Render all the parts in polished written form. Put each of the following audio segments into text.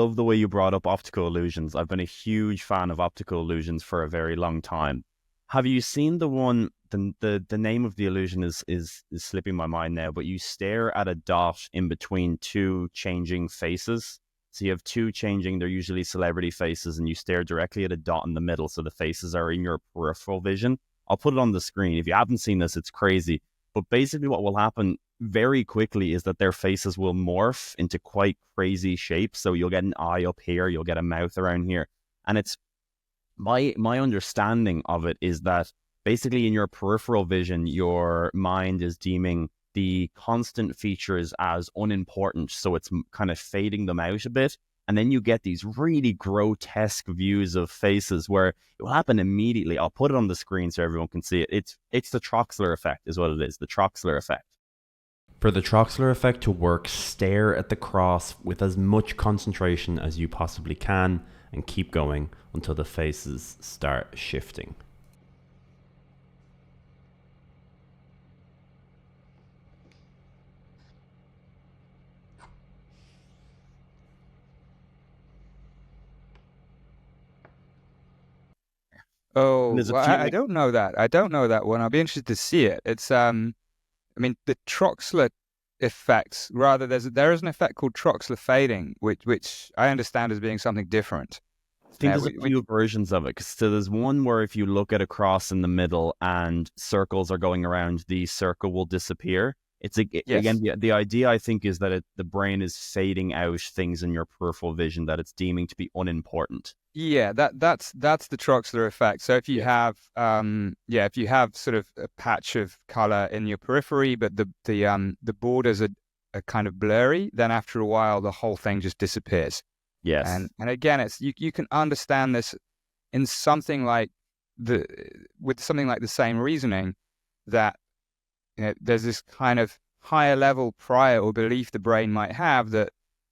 Love the way you brought up optical illusions. I've been a huge fan of optical illusions for a very long time. Have you seen the one? The name of the illusion is slipping my mind now, but you stare at a dot in between two changing faces. So you have two changing, they're usually celebrity faces, and you stare directly at a dot in the middle. So the faces are in your peripheral vision. I'll put it on the screen. If you haven't seen this, it's crazy. But basically, what will happen very quickly is that their faces will morph into quite crazy shapes. So you'll get an eye up here, you'll get a mouth around here. And it's my understanding of it is that basically in your peripheral vision, your mind is deeming the constant features as unimportant. So it's kind of fading them out a bit. And then you get these really grotesque views of faces where it will happen immediately. I'll put it on the screen so everyone can see it. It's the Troxler effect is what it is, the Troxler effect. For the Troxler effect to work, stare at the cross with as much concentration as you possibly can and keep going until the faces start shifting. Oh, There's a well, few. I don't know that. I don't know that one. I'll be interested to see it. It's I mean, the Troxler effects. Rather, there is an effect called Troxler fading, which I understand as being something different. I think there's a few versions of it. So there's one where if you look at a cross in the middle and circles are going around, the circle will disappear. Yes. Again, the idea I think is that the brain is fading out things in your peripheral vision that it's deeming to be unimportant. Yeah, that's the Troxler effect. So if you have if you have sort of a patch of color in your periphery, but the borders are kind of blurry, then after a while the whole thing just disappears. Yes. And again, it's you can understand this in something like with something like the same reasoning that there's this kind of higher level prior or belief the brain might have that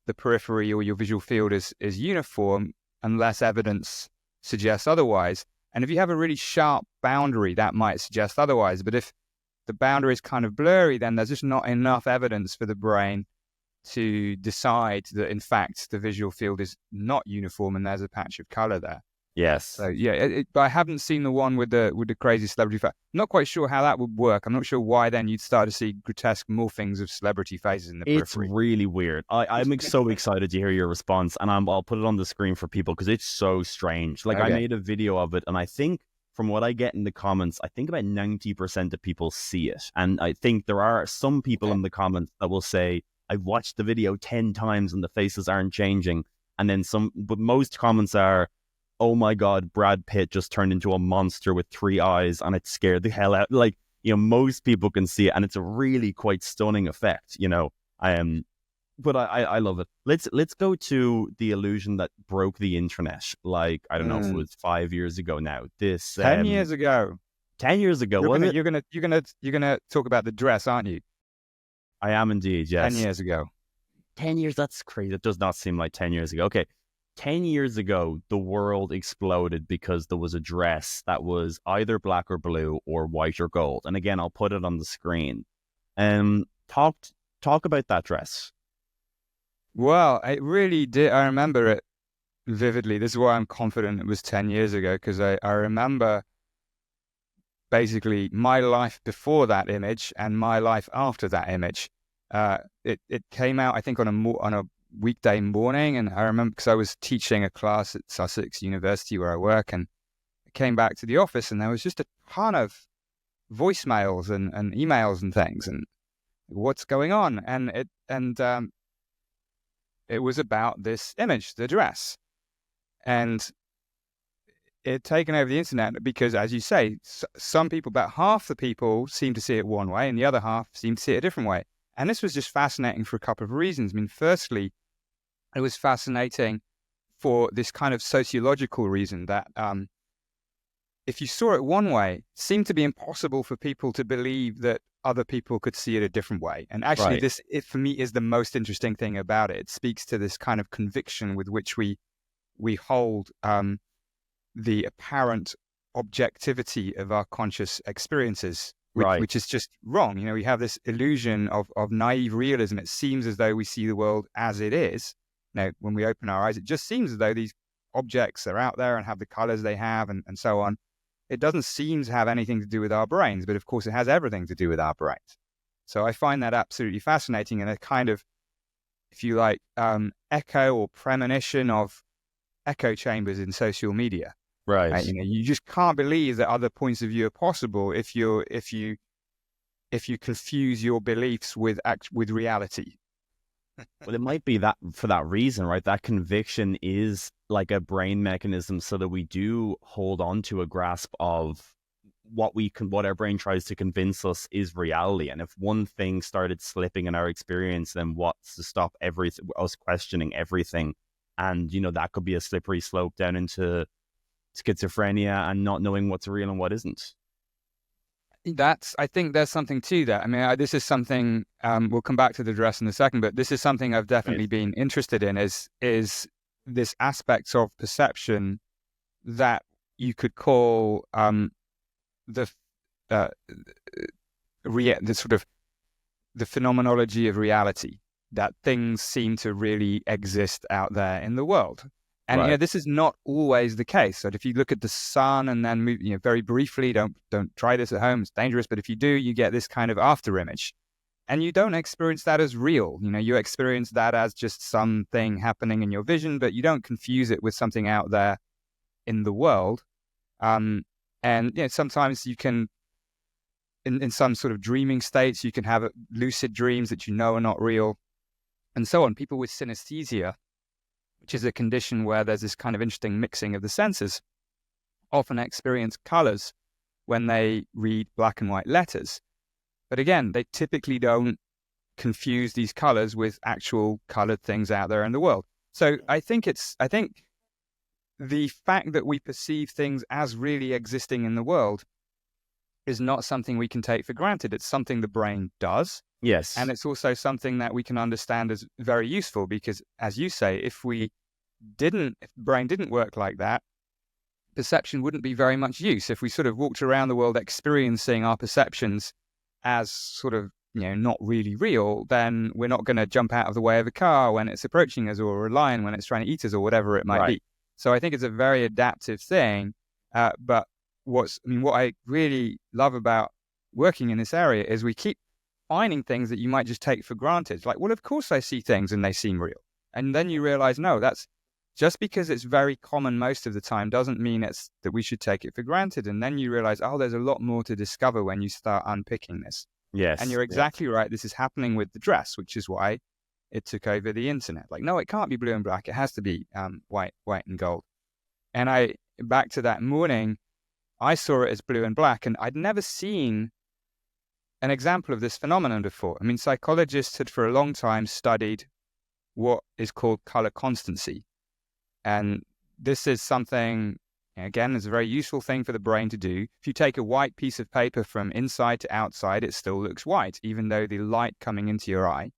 the periphery or your visual field is uniform unless evidence suggests otherwise. And if you have a really sharp boundary, that might suggest otherwise. But if the boundary is kind of blurry, then there's just not enough evidence for the brain to decide that, in fact, the visual field is not uniform and there's a patch of color there. Yes. So, yeah, but I haven't seen the one with the crazy celebrity face. I'm not quite sure how that would work. I'm not sure why then you'd start to see grotesque morphings of celebrity faces in the periphery. It's really weird. I'm so excited to hear your response, and I'll put it on the screen for people because it's so strange. Like, okay. I made a video of it, and I think from what I get in the comments, I think about 90% of people see it. And I think there are some people in the comments that will say, I've watched the video 10 times and the faces aren't changing. And then but most comments are, oh my God, Brad Pitt just turned into a monster with 3 eyes and it scared the hell out. Like, most people can see it and it's a really quite stunning effect, but I love it. Let's go to the illusion that broke the internet. Like, I don't know if it was 5 years ago now. 10 years ago. 10 years ago. You're gonna talk about the dress, aren't you? I am indeed, yes. 10 years ago. 10 years, that's crazy. It does not seem like 10 years ago. Okay. 10 years ago, the world exploded because there was a dress that was either black or blue or white or gold. And again, I'll put it on the screen. Talk about that dress. Well, it really did. I remember it vividly. This is why I'm confident it was 10 years ago, because I remember basically my life before that image and my life after that image. It came out, I think, on a weekday morning, and I remember because I was teaching a class at Sussex University where I work, and I came back to the office and there was just a ton of voicemails and emails and things, and what's going on? And it was about this image, the dress, and it had taken over the internet because, as you say, some people, about half the people, seem to see it one way, and the other half seem to see it a different way. And this was just fascinating for a couple of reasons. I mean, firstly, it was fascinating for this kind of sociological reason that if you saw it one way, it seemed to be impossible for people to believe that other people could see it a different way. And actually, this, for me, is the most interesting thing about it. It speaks to this kind of conviction with which we hold the apparent objectivity of our conscious experiences, which is just wrong. We have this illusion of naive realism. It seems as though we see the world as it is, when we open our eyes, it just seems as though these objects are out there and have the colors they have and so on. It doesn't seem to have anything to do with our brains, but of course it has everything to do with our brains. So I find that absolutely fascinating, and a kind of, if you like, echo or premonition of echo chambers in social media. Right. You just can't believe that other points of view are possible if you confuse your beliefs with reality. Well, it might be that for that reason, right? That conviction is like a brain mechanism so that we do hold on to a grasp of what our brain tries to convince us is reality. And if one thing started slipping in our experience, then what's to stop us questioning everything? And, that could be a slippery slope down into schizophrenia and not knowing what's real and what isn't. I think there's something to that. I mean, this is something, we'll come back to the dress in a second, but this is something I've definitely been interested in is this aspect of perception that you could call the phenomenology of reality, that things seem to really exist out there in the world. And right. This is not always the case. So if you look at the sun and then move, very briefly, don't try this at home, it's dangerous. But if you do, you get this kind of after image, and you don't experience that as real. You experience that as just something happening in your vision, but you don't confuse it with something out there in the world. And sometimes you can, in some sort of dreaming states, you can have lucid dreams that are not real, and so on. People with synesthesia, which is a condition where there's this kind of interesting mixing of the senses, often experience colors when they read black and white letters. But again, they typically don't confuse these colors with actual colored things out there in the world. So I think the fact that we perceive things as really existing in the world is not something we can take for granted. It's something the brain does. Yes. And it's also something that we can understand as very useful, because, as you say, if the brain didn't work like that, perception wouldn't be very much use. If we sort of walked around the world experiencing our perceptions as sort of, not really real, then we're not going to jump out of the way of a car when it's approaching us, or a lion when it's trying to eat us, or whatever it might be. So I think it's a very adaptive thing. But what I really love about working in this area is we keep finding things that you might just take for granted. Like, well, of course I see things and they seem real. And then you realize, no, that's just because it's very common most of the time doesn't mean that we should take it for granted. And then you realize, there's a lot more to discover when you start unpicking this. Yes. And you're exactly right. This is happening with the dress, which is why it took over the internet. Like, no, it can't be blue and black. It has to be white and gold. And back to that morning, I saw it as blue and black, and I'd never seen an example of this phenomenon before. I mean, psychologists had for a long time studied what is called color constancy. And this is something, again, is a very useful thing for the brain to do. If you take a white piece of paper from inside to outside, it still looks white, even though the light coming into your eye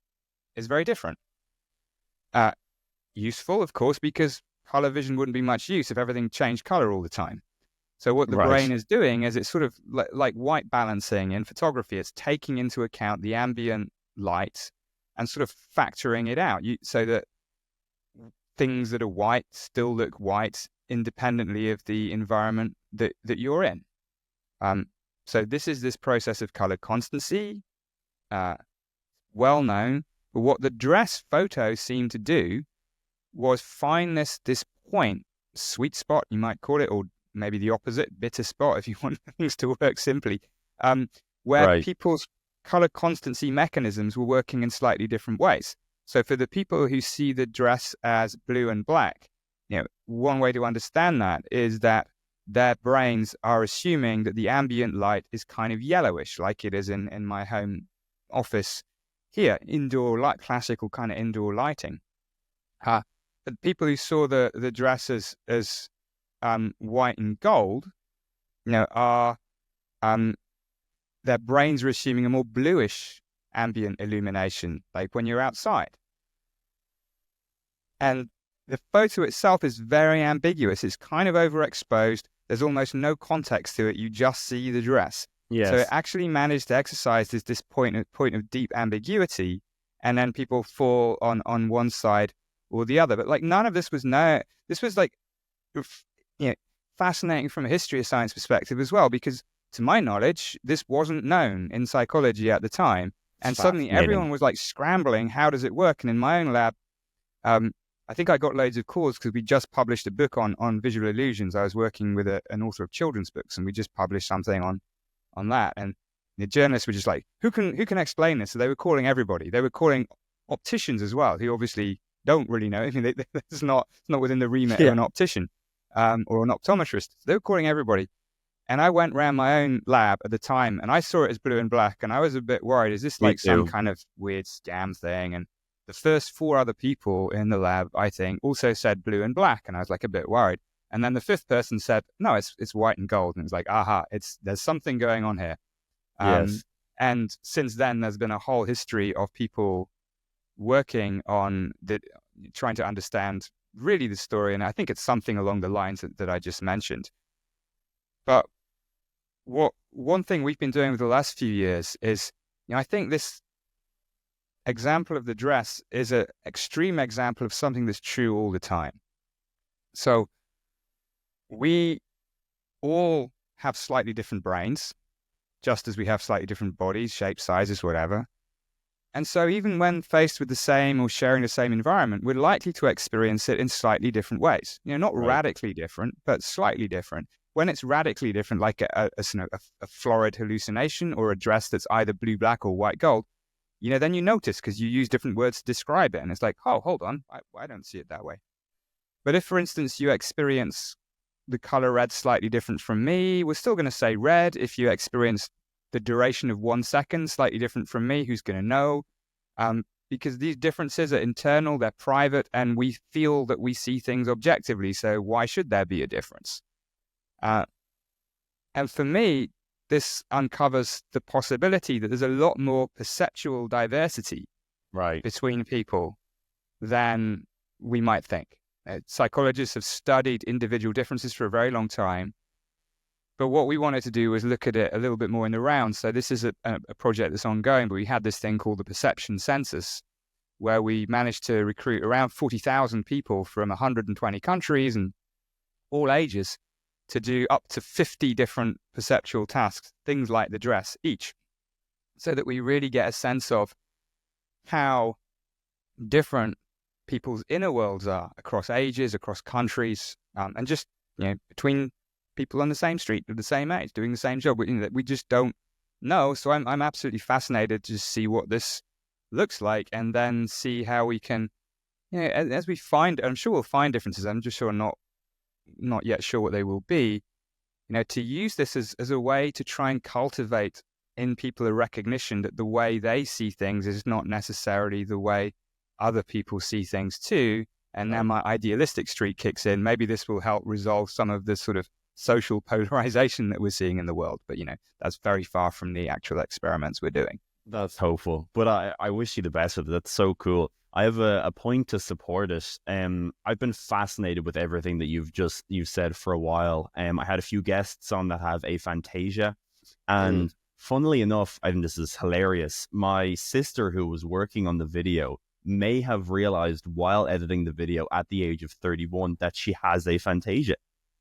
is very different. Useful, of course, because color vision wouldn't be much use if everything changed color all the time. So what the brain is doing is it's sort of like white balancing in photography. It's taking into account the ambient light and sort of factoring it out so that things that are white still look white independently of the environment that you're in. So this process of color constancy, well known. But what the dress photo seemed to do was find this point, sweet spot, you might call it, or maybe the opposite, bitter spot, if you want things to work simply, where people's color constancy mechanisms were working in slightly different ways. So for the people who see the dress as blue and black, one way to understand that is that their brains are assuming that the ambient light is kind of yellowish, like it is in my home office here, indoor light, classical kind of indoor lighting. But people who saw the dress as white and gold, are their brains are assuming a more bluish ambient illumination, like when you're outside. And the photo itself is very ambiguous. It's kind of overexposed. There's almost no context to it. You just see the dress. Yes. So it actually managed to exercise this point of deep ambiguity, and then people fall on one side or the other. But like none of this was known. This was like, you know, fascinating from a history of science perspective as well, because to my knowledge, this wasn't known in psychology at the time. And suddenly everyone was like scrambling, how does it work? And in my own lab, I think I got loads of calls because we just published a book on visual illusions. I was working with an author of children's books, and we just published something on that. And the journalists were just like, who can explain this? So they were calling everybody. They were calling opticians as well, who obviously don't really know. I mean, it's not within the remit of an optician or an optometrist. They were calling everybody. And I went around my own lab at the time, and I saw it as blue and black, and I was a bit worried. Is this like some kind of weird scam thing? And the first 4 other people in the lab, I think, also said blue and black, and I was like a bit worried. And then the 5th person said, no, it's white and gold. And it was like, aha, there's something going on here. Yes. And since then, there's been a whole history of people working on trying to understand really the story. And I think it's something along the lines that I just mentioned. But one thing we've been doing over the last few years is, I think this example of the dress is an extreme example of something that's true all the time. So we all have slightly different brains, just as we have slightly different bodies, shapes, sizes, whatever. And so even when faced with the same or sharing the same environment, we're likely to experience it in slightly different ways. Not radically different, but slightly different. When it's radically different, like a florid hallucination or a dress that's either blue, black, or white, gold, then you notice because you use different words to describe it. And it's like, oh, hold on, I don't see it that way. But if, for instance, you experience the color red slightly different from me, we're still going to say red. If you experience the duration of 1 second slightly different from me, who's going to know? Because these differences are internal, they're private, and we feel that we see things objectively. So why should there be a difference? And for me, this uncovers the possibility that there's a lot more perceptual diversity between people than we might think. Psychologists have studied individual differences for a very long time. But what we wanted to do was look at it a little bit more in the round. So this is a project that's ongoing, but we had this thing called the Perception Census, where we managed to recruit around 40,000 people from 120 countries and all ages to do up to 50 different perceptual tasks, things like the dress each, so that we really get a sense of how different people's inner worlds are across ages, across countries, and just between people on the same street of the same age doing the same job. We just don't know. So I'm absolutely fascinated to see what this looks like, and then see how we can, as we find, I'm sure we'll find differences. I'm just sure not yet sure what they will be, to use this as a way to try and cultivate in people a recognition that the way they see things is not necessarily the way other people see things too. And now my idealistic streak kicks in. Maybe this will help resolve some of the sort of social polarization that we're seeing in the world. But, that's very far from the actual experiments we're doing. That's hopeful. But I wish you the best with it. That's so cool. I have a point to support it. I've been fascinated with everything that you've said for a while. I had a few guests on that have aphantasia. And funnily enough, I think this is hilarious. My sister, who was working on the video, may have realized while editing the video at the age of 31 that she has aphantasia.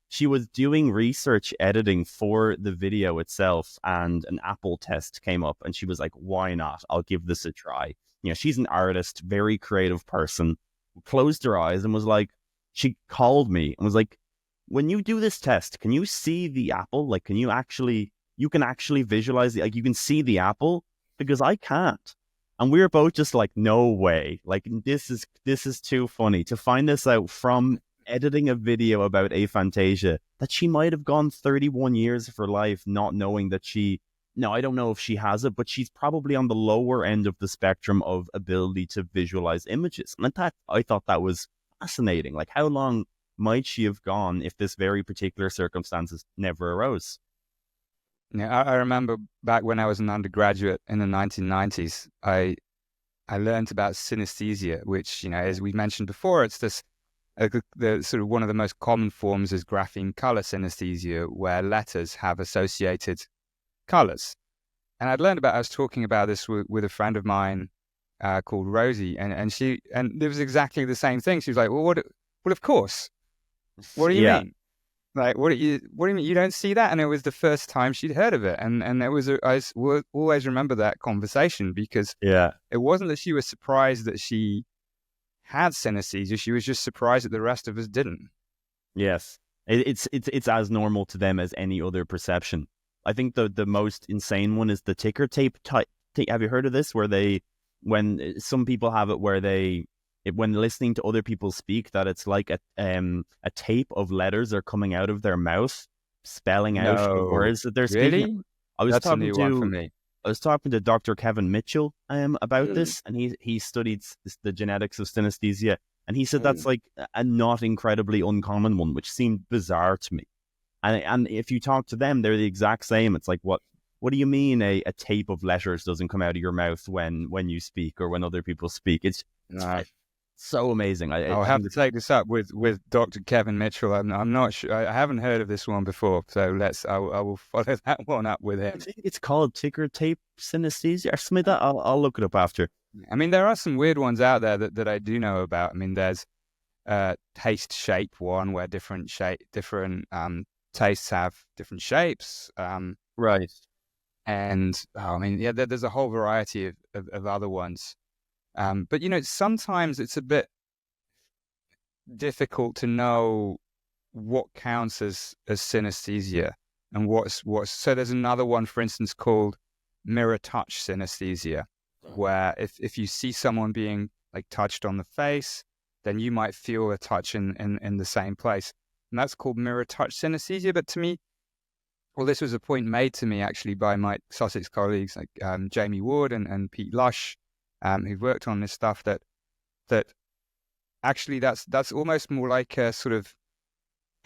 She was doing research editing for the video itself, and an Apple test came up, and she was like, why not? I'll give this a try. She's an artist, very creative person, closed her eyes and was like, she called me and was like, when you do this test, can you see the apple? Like, you can actually visualize it. Like, you can see the apple, because I can't. And we were both just like, no way. Like, this is too funny to find this out from editing a video about aphantasia, that she might have gone 31 years of her life not knowing that I don't know if she has it, but she's probably on the lower end of the spectrum of ability to visualize images. And I thought that was fascinating. Like, how long might she have gone if this very particular circumstances never arose? Yeah, I remember back when I was an undergraduate in the 1990s, I learned about synesthesia, which, as we mentioned before, it's this the sort of one of the most common forms is grapheme color synesthesia, where letters have associated colors. And I was talking about this with a friend of mine called Rosie, and it was exactly the same thing. She was like, well, of course. What do you Yeah. mean? Like, what do you mean you don't see that? And it was the first time she'd heard of it, and it was will always remember that conversation, because Yeah. it wasn't that she was surprised that she had synesthesia; she was just surprised that the rest of us didn't. Yes. It's as normal to them as any other perception. I think the most insane one is the ticker tape type. Have you heard of this? Where when some people have it, where when listening to other people speak, that it's like a tape of letters are coming out of their mouth, spelling out the No, words that they're speaking. really? I was That's a talking new one for to me. I was talking to Dr. Kevin Mitchell about Mm. this, and he studied the genetics of synesthesia, and he said that's Mm. like a not incredibly uncommon one, which seemed bizarre to me. And if you talk to them, they're the exact same. It's like, what do you mean a tape of letters doesn't come out of your mouth when you speak or when other people speak? It's No. so amazing. I'll have to take this up with Dr. Kevin Mitchell. I'm not sure. I haven't heard of this one before, so I will follow that one up with I him. think it's called ticker tape synesthesia or something like that. I'll look it up after. I mean, there are some weird ones out there that I do know about. I mean, there's taste shape one, where different tastes have different shapes. Right. And I mean, yeah, there's a whole variety of other ones. But sometimes it's a bit difficult to know what counts as synesthesia and what's. So there's another one, for instance, called mirror touch synesthesia, where if you see someone being like touched on the face, then you might feel a touch in the same place, and that's called mirror touch synesthesia. But to me, well, this was a point made to me actually by my Sussex colleagues like Jamie Wood and Pete Lush, who've worked on this stuff. That actually that's almost more like a sort of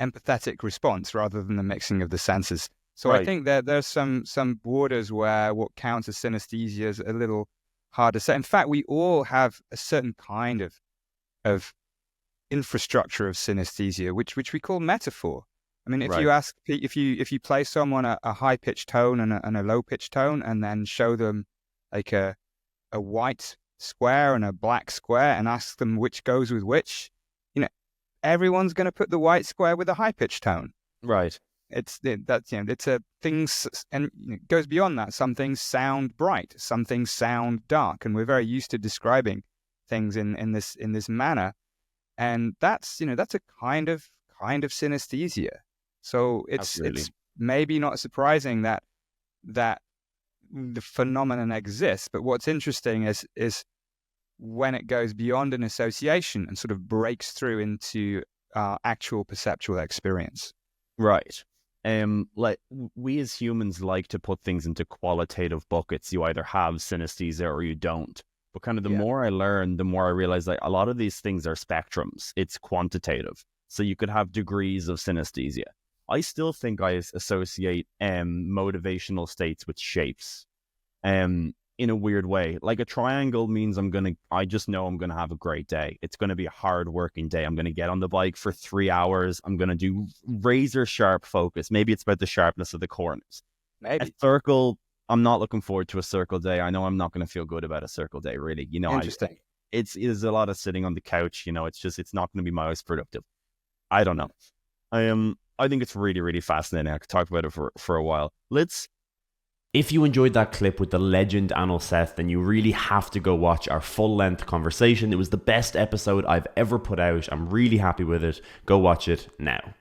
empathetic response rather than the mixing of the senses. So Right. I think there's some borders where what counts as synesthesia is a little hard to say. In fact, we all have a certain kind of infrastructure of synesthesia, which we call metaphor. I mean, if Right. you ask, if you play someone a high pitched tone and a low pitched tone, and then show them like a white square and a black square, and ask them which goes with which, everyone's going to put the white square with a high pitched tone. Right. It's a things, and it goes beyond that. Some things sound bright, some things sound dark, and we're very used to describing things in this manner, and that's a kind of synesthesia. So it's maybe not surprising that the phenomenon exists, but what's interesting is when it goes beyond an association and sort of breaks through into our actual perceptual experience. Right. Like we as humans like to put things into qualitative buckets. You either have synesthesia or you don't. But kind of the more I learn, the more I realize that a lot of these things are spectrums. It's quantitative. So you could have degrees of synesthesia. I still think I associate motivational states with shapes in a weird way. Like a triangle means I just know I'm going to have a great day. It's going to be a hard working day. I'm going to get on the bike for 3 hours. I'm going to do razor sharp focus. Maybe it's about the sharpness of the corners. Maybe. A circle, I'm not looking forward to a circle day. I know I'm not going to feel good about a circle day, really. Interesting. It's a lot of sitting on the couch. It's not going to be most productive. I don't know. I think it's really, really fascinating. I could talk about it for a while. If you enjoyed that clip with the legend Anil Seth, then you really have to go watch our full-length conversation. It was the best episode I've ever put out. I'm really happy with it. Go watch it now.